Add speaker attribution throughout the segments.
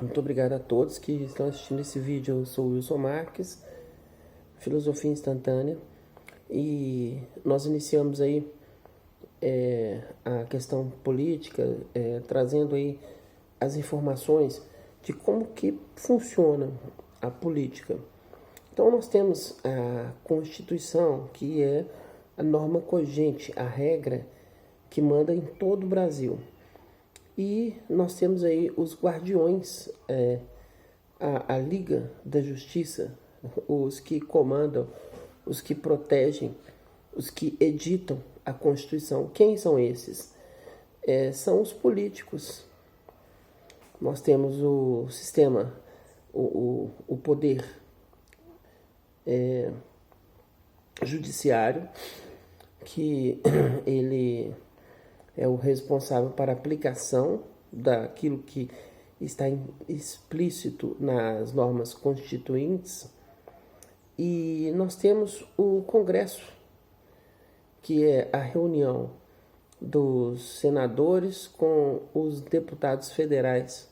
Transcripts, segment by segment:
Speaker 1: Muito obrigado a todos que estão assistindo esse vídeo. Eu sou o Wilson Marques, Filosofia Instantânea, e nós iniciamos aí a questão política, trazendo aí as informações de como que funciona a política. Então nós temos a Constituição, que é a norma cogente, a regra que manda em todo o Brasil. E nós temos aí os guardiões, a Liga da Justiça, os que comandam, os que protegem, os que editam a Constituição. Quem são esses? São os políticos. Nós temos o sistema, o poder judiciário, que ele é o responsável para a aplicação daquilo que está explícito nas normas constituintes. E nós temos o Congresso, que é a reunião dos senadores com os deputados federais.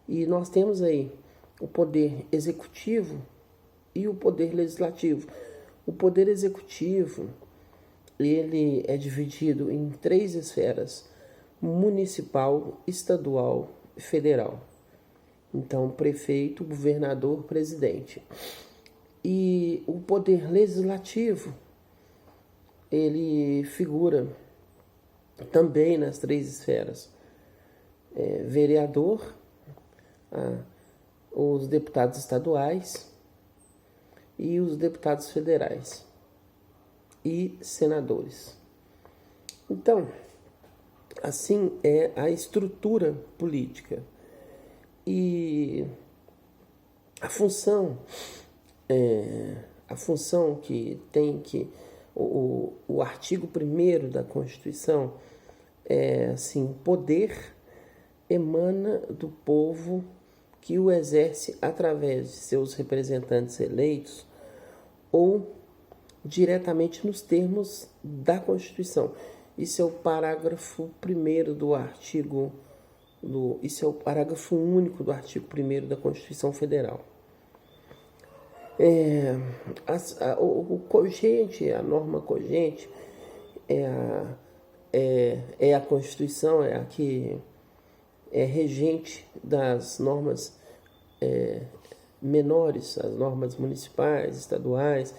Speaker 1: E nós temos aí o poder executivo e o poder legislativo. O poder executivo, ele é dividido em 3 esferas: municipal, estadual e federal. Então, prefeito, governador, presidente. E o poder legislativo, ele figura também nas 3 esferas: vereador, os deputados estaduais e os deputados federais e senadores. Então, assim é a estrutura política. E a função que tem o artigo 1º da Constituição é assim: poder emana do povo que o exerce através de seus representantes eleitos ou diretamente nos termos da Constituição. Isso é o parágrafo 1º do artigo isso é o parágrafo único do artigo 1º da Constituição Federal. O cogente, a norma cogente é a Constituição, é a que é regente das normas menores, as normas municipais, estaduais.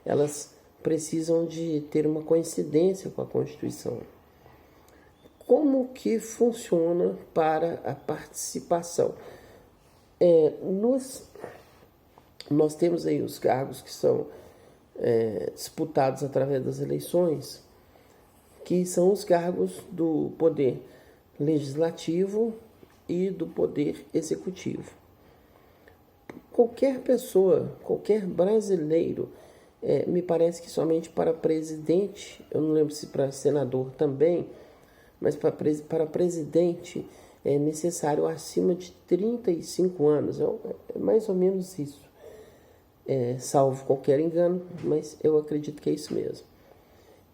Speaker 1: Elas precisam de ter uma coincidência com a Constituição. Como que funciona para a participação? Nós temos aí os cargos que são disputados através das eleições, que são os cargos do poder legislativo e do poder executivo. Qualquer pessoa, qualquer brasileiro, me parece que somente para presidente, eu não lembro se para senador também, mas para presidente é necessário acima de 35 anos, é mais ou menos isso, salvo qualquer engano, mas eu acredito que é isso mesmo.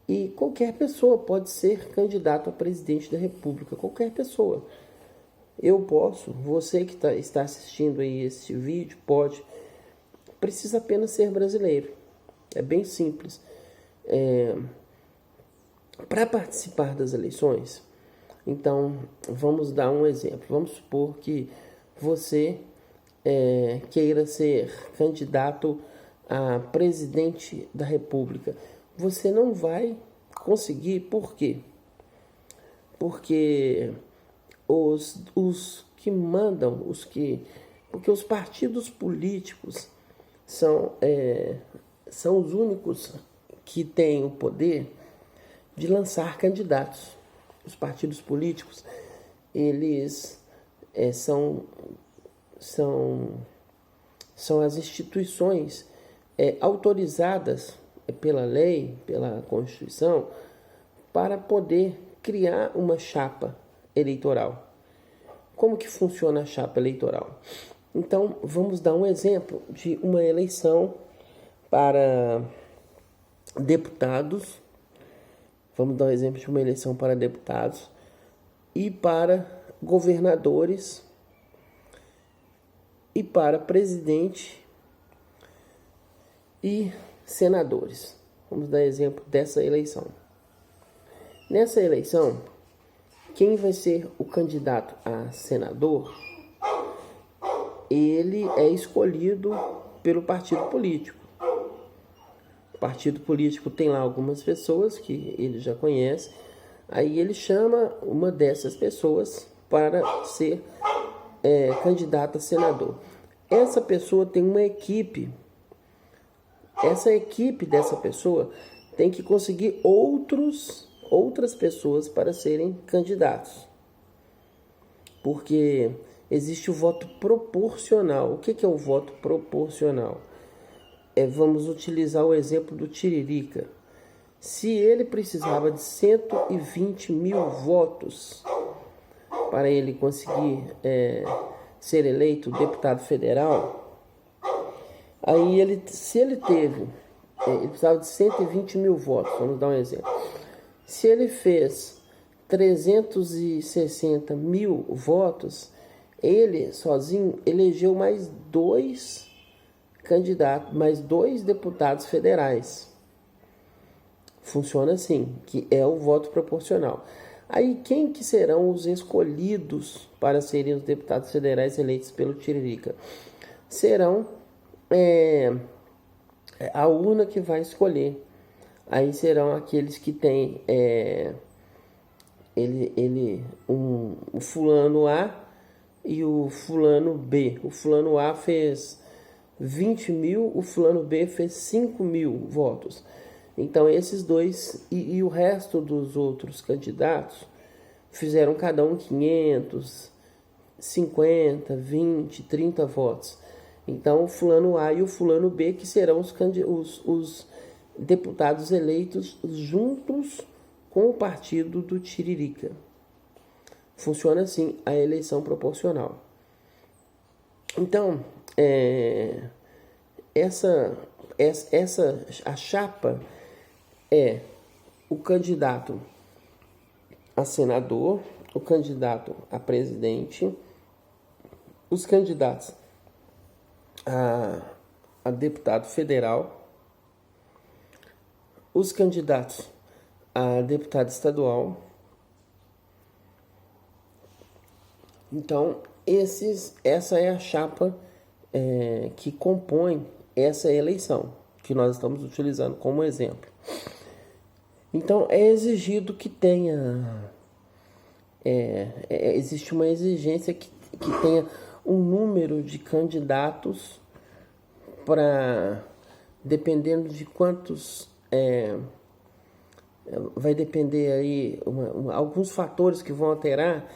Speaker 1: E qualquer pessoa pode ser candidato a presidente da República, qualquer pessoa. Eu posso, você que está assistindo aí este vídeo pode, precisa apenas ser brasileiro. É bem simples. Para participar das eleições, então vamos dar um exemplo. Vamos supor que você queira ser candidato a presidente da República. Você não vai conseguir. Por quê? Porque os que mandam, porque os partidos políticos são os únicos que têm o poder de lançar candidatos. Os partidos políticos, eles são as instituições autorizadas pela lei, pela Constituição, para poder criar uma chapa eleitoral. Como que funciona a chapa eleitoral? Então, vamos dar um exemplo de uma eleição para deputados. Vamos dar um exemplo de uma eleição para deputados e para governadores e para presidente e senadores. Vamos dar exemplo dessa eleição. Nessa eleição, quem vai ser o candidato a senador, ele é escolhido pelo partido político. O partido político tem lá algumas pessoas que ele já conhece, aí ele chama uma dessas pessoas para ser candidato a senador. Essa pessoa tem uma equipe. Essa equipe dessa pessoa tem que conseguir outras pessoas para serem candidatos. Porque existe o voto proporcional. O que é o voto proporcional? Vamos utilizar o exemplo do Tiririca. Se ele precisava de 120 mil votos para ele conseguir ser eleito deputado federal, aí ele precisava de 120 mil votos, vamos dar um exemplo. Se ele fez 360 mil votos, ele sozinho elegeu mais dois candidatos, mais dois deputados federais. Funciona assim, que é o voto proporcional. Aí quem que serão os escolhidos para serem os deputados federais eleitos pelo Tiririca? Serão a urna que vai escolher. Aí serão aqueles que têm o fulano A e o fulano B. O fulano A fez 20 mil, o fulano B fez 5 mil votos. Então esses dois e o resto dos outros candidatos fizeram cada um 500, 50, 20, 30 votos. Então o fulano A e o fulano B que serão os deputados eleitos juntos com o partido do Tiririca. Funciona assim a eleição proporcional. Então, a chapa é o candidato a senador, o candidato a presidente, os candidatos a deputado federal, os candidatos a deputado estadual. Então, essa é a chapa que compõe essa eleição, que nós estamos utilizando como exemplo. Então, é exigido que tenha... existe uma exigência que tenha um número de candidatos para... Dependendo de quantos... vai depender aí... alguns fatores que vão alterar,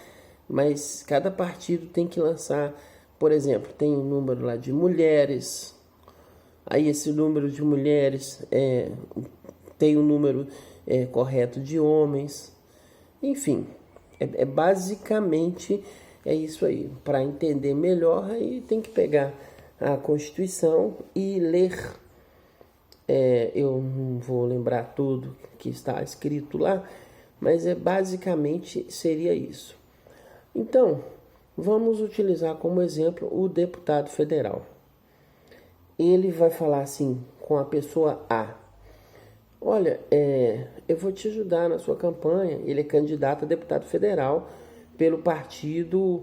Speaker 1: mas cada partido tem que lançar... Por exemplo, tem um número lá de mulheres... Aí esse número de mulheres tem um número correto de homens. Enfim, basicamente isso aí. Para entender melhor, aí tem que pegar a Constituição e ler. Eu não vou lembrar tudo que está escrito lá, mas basicamente seria isso. Então, vamos utilizar como exemplo o deputado federal. Ele vai falar assim com a pessoa A: olha, eu vou te ajudar na sua campanha. Ele é candidato a deputado federal pelo partido...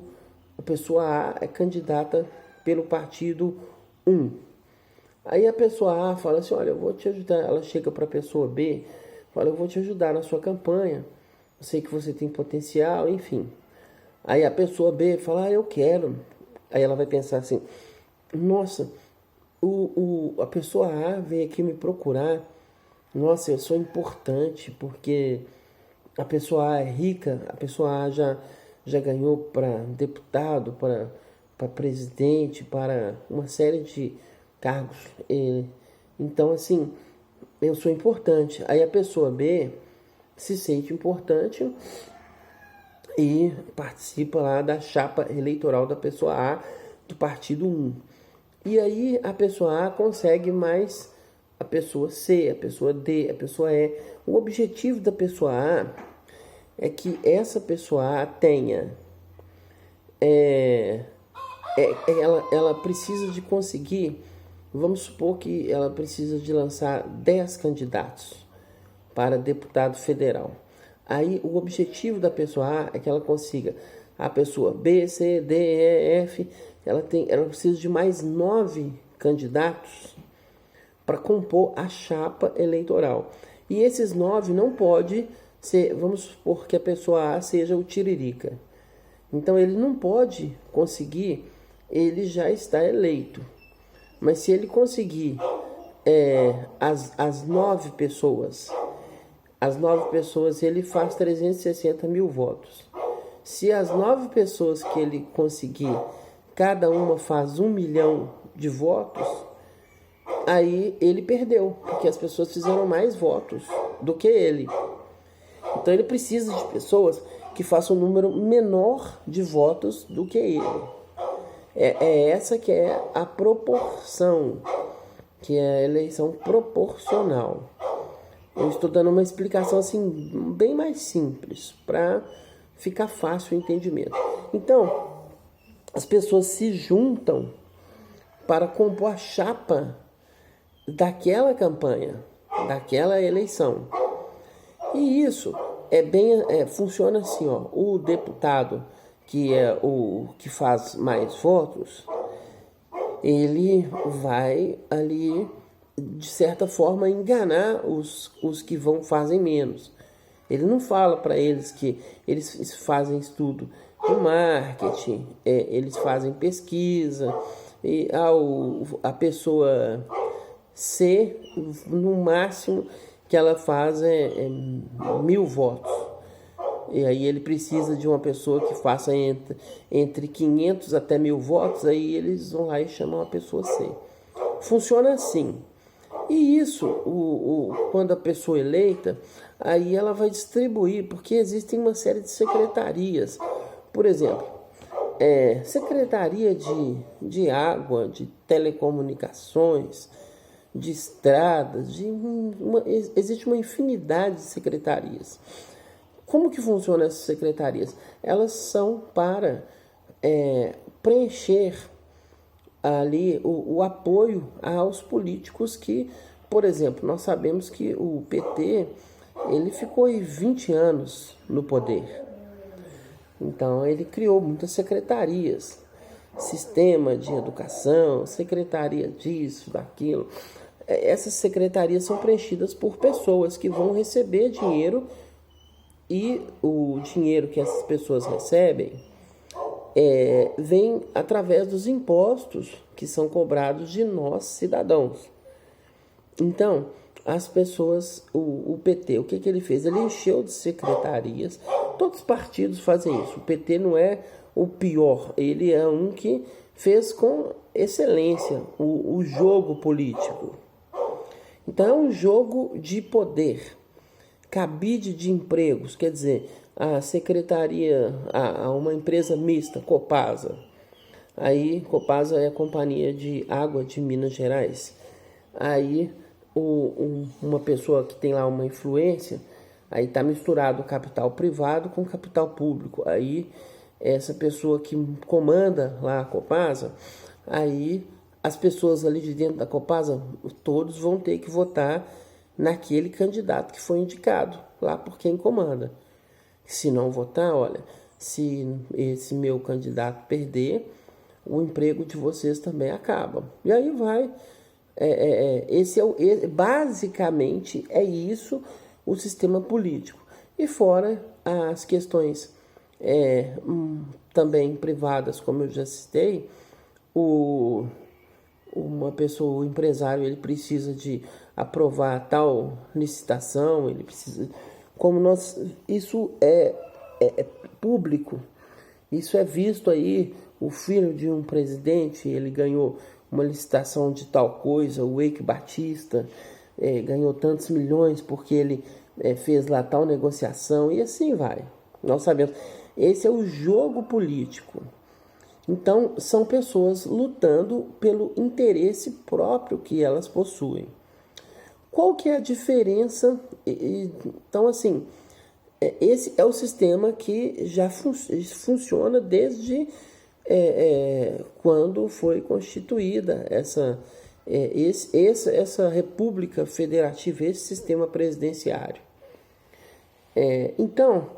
Speaker 1: A pessoa A é candidata pelo partido 1. Aí a pessoa A fala assim: olha, eu vou te ajudar. Ela chega para a pessoa B, fala: eu vou te ajudar na sua campanha. Eu sei que você tem potencial, enfim. Aí a pessoa B fala: eu quero. Aí ela vai pensar assim: nossa... A pessoa A veio aqui me procurar. Nossa, eu sou importante porque a pessoa A é rica, a pessoa A já ganhou para deputado, para presidente, para uma série de cargos. Então, assim, eu sou importante. Aí a pessoa B se sente importante e participa lá da chapa eleitoral da pessoa A do partido 1. E aí a pessoa A consegue mais a pessoa C, a pessoa D, a pessoa E. O objetivo da pessoa A é que essa pessoa A tenha ela precisa de conseguir, vamos supor que ela precisa de lançar 10 candidatos para deputado federal. Aí o objetivo da pessoa A é que ela consiga a pessoa B, C, D, E, F, ela precisa de mais 9 candidatos para compor a chapa eleitoral. E esses 9 não pode ser, vamos supor que a pessoa A seja o Tiririca. Então ele não pode conseguir, ele já está eleito. Mas se ele conseguir as 9 pessoas, ele faz 360 mil votos. Se as 9 pessoas que ele conseguir, cada uma faz 1 milhão de votos, aí ele perdeu, porque as pessoas fizeram mais votos do que ele. Então ele precisa de pessoas que façam um número menor de votos do que ele. É essa que é a proporção, que é a eleição proporcional. Eu estou dando uma explicação assim bem mais simples, para ficar fácil o entendimento. Então, as pessoas se juntam para compor a chapa daquela campanha, daquela eleição. E isso funciona assim, ó. O deputado que é o que faz mais votos, ele vai ali, de certa forma, enganar os que fazem menos. Ele não fala para eles que eles fazem estudo de marketing, eles fazem pesquisa, e a pessoa C, no máximo que ela faz 1.000 votos. E aí ele precisa de uma pessoa que faça entre 500 até 1.000 votos, aí eles vão lá e chamam a pessoa C. Funciona assim. E isso, quando a pessoa é eleita, aí ela vai distribuir, porque existem uma série de secretarias. Por exemplo, secretaria de água, de telecomunicações, de estradas, existe uma infinidade de secretarias. Como que funcionam essas secretarias? Elas são para preencher ali o apoio aos políticos que, por exemplo, nós sabemos que o PT ele ficou 20 anos no poder. Então ele criou muitas secretarias, sistema de educação, secretaria disso, daquilo. Essas secretarias são preenchidas por pessoas que vão receber dinheiro, e o dinheiro que essas pessoas recebem vem através dos impostos que são cobrados de nós, cidadãos. Então, as pessoas, o PT, o que ele fez? Ele encheu de secretarias. Todos os partidos fazem isso. O PT não é o pior, ele é um que fez com excelência o jogo político. Então é um jogo de poder, cabide de empregos, quer dizer, a secretaria, uma empresa mista, Copasa. Aí Copasa é a companhia de água de Minas Gerais. Aí uma pessoa que tem lá uma influência, aí está misturado o capital privado com o capital público. Aí essa pessoa que comanda lá a Copasa, aí as pessoas ali de dentro da Copasa, todos vão ter que votar naquele candidato que foi indicado lá por quem comanda. Se não votar, olha, se esse meu candidato perder, o emprego de vocês também acaba. E aí vai. Basicamente é isso o sistema político. E fora as questões também privadas, como eu já citei, uma pessoa, o empresário, ele precisa de aprovar tal licitação, ele precisa, isso é público, isso é visto aí. O filho de um presidente, ele ganhou uma licitação de tal coisa, o Eike Batista ganhou tantos milhões porque ele fez lá tal negociação, e assim vai. Nós sabemos, esse é o jogo político. Então, são pessoas lutando pelo interesse próprio que elas possuem. Qual que é a diferença? Então, assim, esse é o sistema que já funciona desde quando foi constituída essa república federativa, esse sistema presidenciário. Então,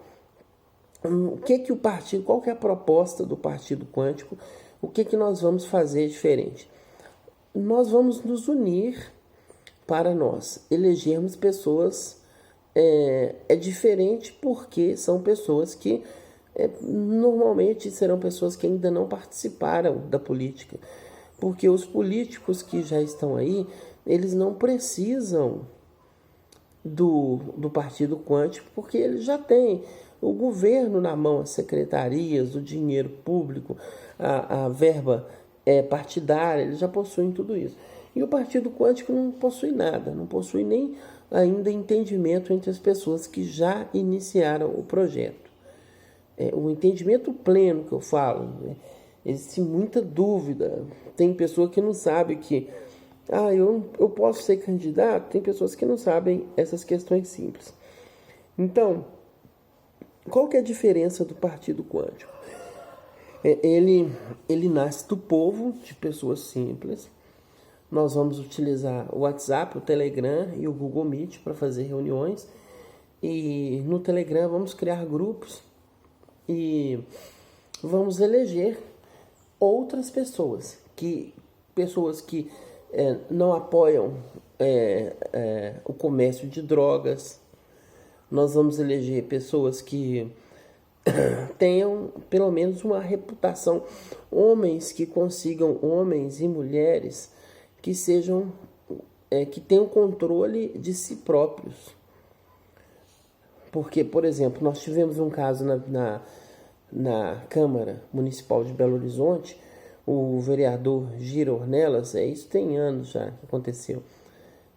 Speaker 1: qual que é a proposta do Partido Quântico? O que nós vamos fazer diferente? Nós vamos nos unir para nós elegermos pessoas. É diferente porque são pessoas que normalmente serão pessoas que ainda não participaram da política, porque os políticos que já estão aí, eles não precisam do Partido Quântico, porque eles já têm o governo na mão, as secretarias, o dinheiro público, a verba partidária, eles já possuem tudo isso. E o Partido Quântico não possui nada, não possui nem ainda entendimento entre as pessoas que já iniciaram o projeto. O entendimento pleno que eu falo, existe muita dúvida. Tem pessoa que não sabe que eu posso ser candidato. Tem pessoas que não sabem essas questões simples. Então, qual que é a diferença do Partido Quântico? Ele nasce do povo, de pessoas simples. Nós vamos utilizar o WhatsApp, o Telegram e o Google Meet para fazer reuniões. E no Telegram vamos criar grupos e vamos eleger outras pessoas que não apoiam o comércio de drogas. Nós vamos eleger pessoas que tenham pelo menos uma reputação, homens e mulheres que sejam que tenham controle de si próprios. Porque, por exemplo, nós tivemos um caso na Câmara Municipal de Belo Horizonte, o vereador Giro Ornelas, isso tem anos já que aconteceu,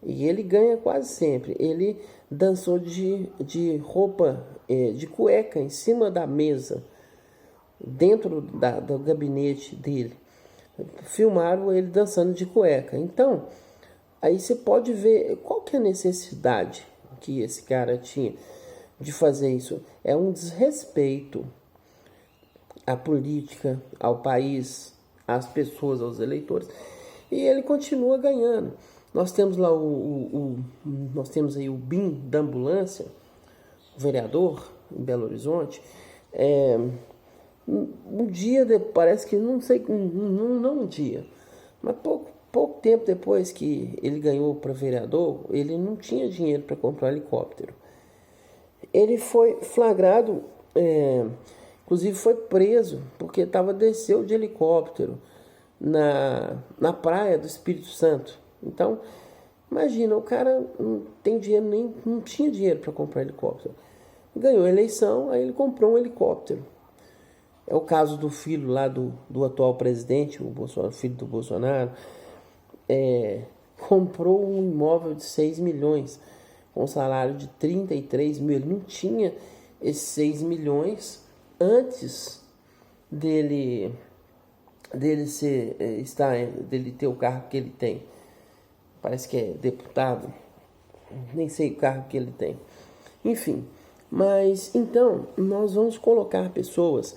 Speaker 1: e ele ganha quase sempre. Ele dançou de roupa, de cueca, em cima da mesa, dentro do gabinete dele. Filmaram ele dançando de cueca. Então, aí você pode ver qual que é a necessidade que esse cara tinha de fazer isso. É um desrespeito à política, ao país, às pessoas, aos eleitores. E ele continua ganhando. Nós temos lá nós temos aí o BIM da ambulância, o vereador em Belo Horizonte. Um dia, parece que, não sei, não um dia, mas pouco tempo depois que ele ganhou para vereador, ele não tinha dinheiro para comprar um helicóptero. Ele foi flagrado, inclusive foi preso, porque desceu de helicóptero na praia do Espírito Santo. Então, imagina, o cara não tem dinheiro, não tinha dinheiro para comprar helicóptero. Ganhou a eleição, aí ele comprou um helicóptero. É o caso do filho lá do atual presidente, o filho do Bolsonaro, comprou um imóvel de 6 milhões, com um salário de 33 mil. Ele não tinha esses 6 milhões antes dele ter o carro que ele tem. Parece que é deputado, nem sei o carro que ele tem. Enfim, mas então nós vamos colocar pessoas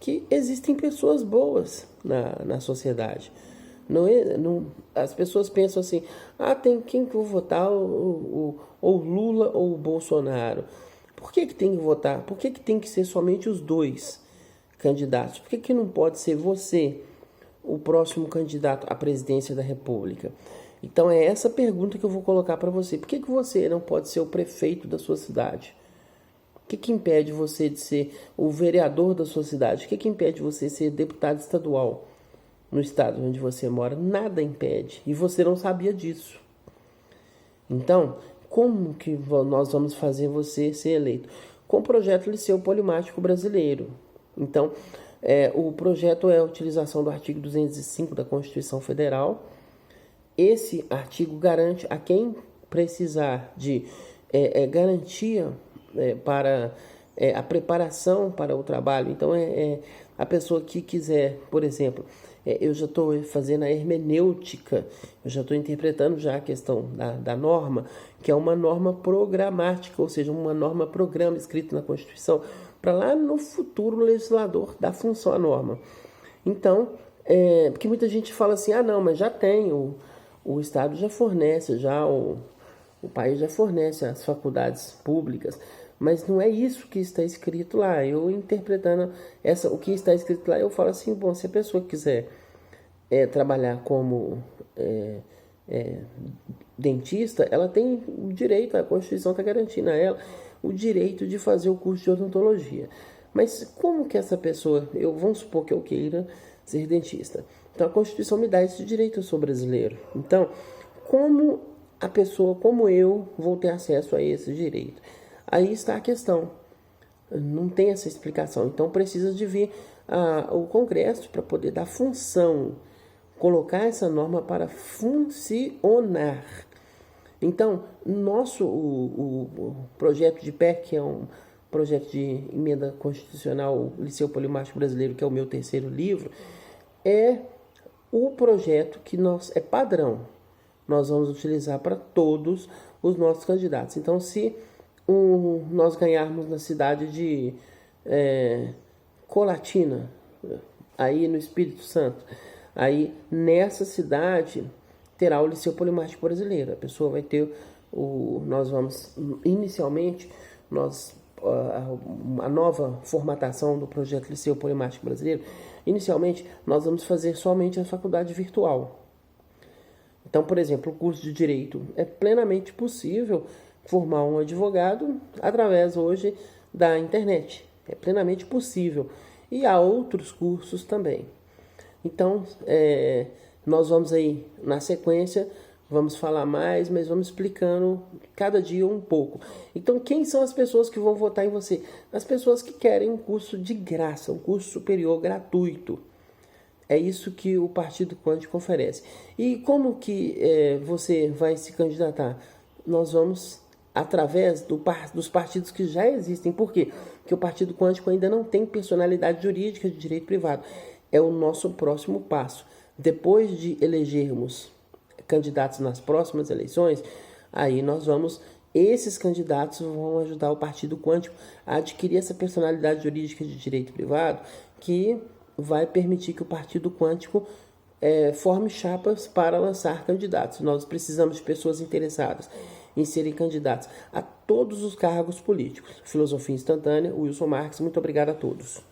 Speaker 1: que existem pessoas boas na sociedade. As pessoas pensam assim, tem quem que eu vou votar, ou Lula ou o Bolsonaro. Por que tem que votar? Por que tem que ser somente os dois candidatos? Por que não pode ser você o próximo candidato à presidência da República? Então é essa pergunta que eu vou colocar para você. Por que você não pode ser o prefeito da sua cidade? O que impede você de ser o vereador da sua cidade? O que impede você de ser deputado estadual no estado onde você mora? Nada impede. E você não sabia disso. Então, como que nós vamos fazer você ser eleito? Com o projeto Liceu Polimático Brasileiro. Então, o projeto é a utilização do artigo 205 da Constituição Federal. Esse artigo garante a quem precisar de garantia para a preparação para o trabalho. Então, a pessoa que quiser, por exemplo, eu já estou fazendo a hermenêutica, eu já estou interpretando já a questão da norma, que é uma norma programática, ou seja, uma norma programa escrita na Constituição, para lá no futuro o legislador dar função à norma. Então, porque muita gente fala assim, não, mas já tem, o Estado já fornece, o país já fornece as faculdades públicas, mas não é isso que está escrito lá. Eu interpretando o que está escrito lá, eu falo assim, bom, se a pessoa quiser trabalhar como dentista, ela tem o direito, a Constituição está garantindo a ela o direito de fazer o curso de odontologia. Mas como que essa pessoa, vamos supor que eu queira ser dentista. Então a Constituição me dá esse direito, eu sou brasileiro. Então, como a pessoa, como eu, vou ter acesso a esse direito? Aí está a questão. Não tem essa explicação. Então precisa de vir o Congresso para poder dar função, colocar essa norma para funcionar. Então, o projeto de PEC, que é um projeto de emenda constitucional, Liceu Polimático Brasileiro, que é o meu terceiro livro, é o projeto que é padrão. Nós vamos utilizar para todos os nossos candidatos. Então, se nós ganharmos na cidade de Colatina, aí no Espírito Santo, aí nessa cidade terá o Liceu Polimático Brasileiro. A pessoa vai ter nós vamos inicialmente a nova formatação do projeto Liceu Polimático Brasileiro. Inicialmente nós vamos fazer somente a faculdade virtual. Então, por exemplo, o curso de Direito é plenamente possível formar um advogado através hoje da internet. É plenamente possível. E há outros cursos também. Então, nós vamos aí, na sequência, vamos falar mais, mas vamos explicando cada dia um pouco. Então, quem são as pessoas que vão votar em você? As pessoas que querem um curso de graça, um curso superior gratuito. É isso que o Partido Quântico oferece. E como que você vai se candidatar? Nós vamos através dos partidos que já existem. Por quê? Porque o Partido Quântico ainda não tem personalidade jurídica de direito privado. É o nosso próximo passo. Depois de elegermos candidatos nas próximas eleições, aí esses candidatos vão ajudar o Partido Quântico a adquirir essa personalidade jurídica de direito privado, que vai permitir que o Partido Quântico forme chapas para lançar candidatos. Nós precisamos de pessoas interessadas em serem candidatos a todos os cargos políticos. Filosofia Instantânea, Wilson Marques, muito obrigado a todos.